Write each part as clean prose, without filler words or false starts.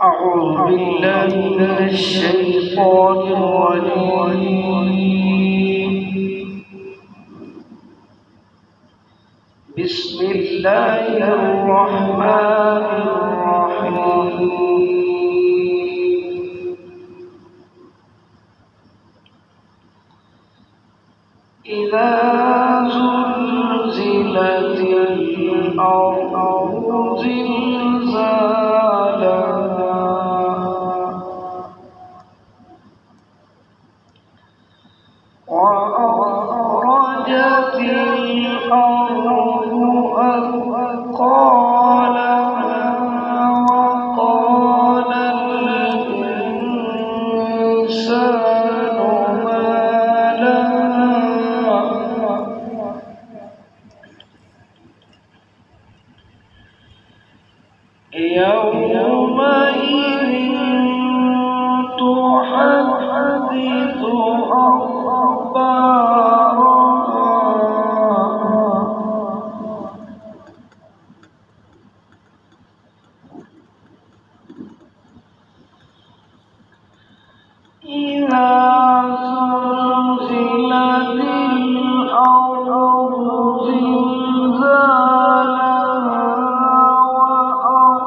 أعوذ بالله من الشيطان الرجيم. بسم الله الرحمن الرحيم. إذا زلزلت الأرض زلزالها وأخرجت الأرض أثقالها وقال الإنسان ما لها يومئذ تحدث أخبارها إذا زلزلت الأرض زلزالها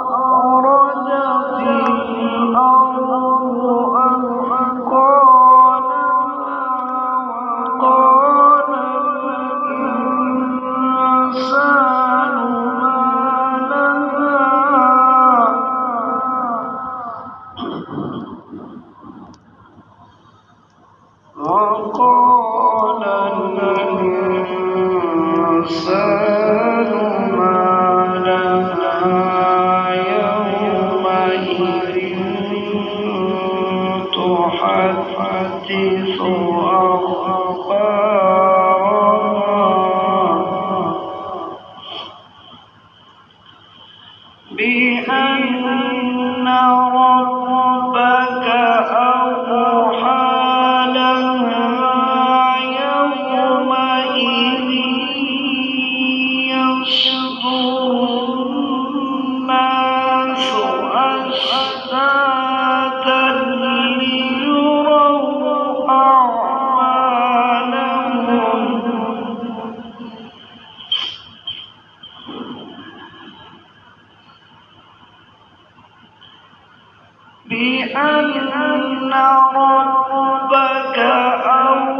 وأخرجت الأرض أثقالها وقال الإنسان ما لها وقال الإنسان ما لها يومئذ تحدث أخبارها بأن ربك أوحى يومئذ يصدر الناس أشتاتا ليروا أعمالهم بأن ربك أوحى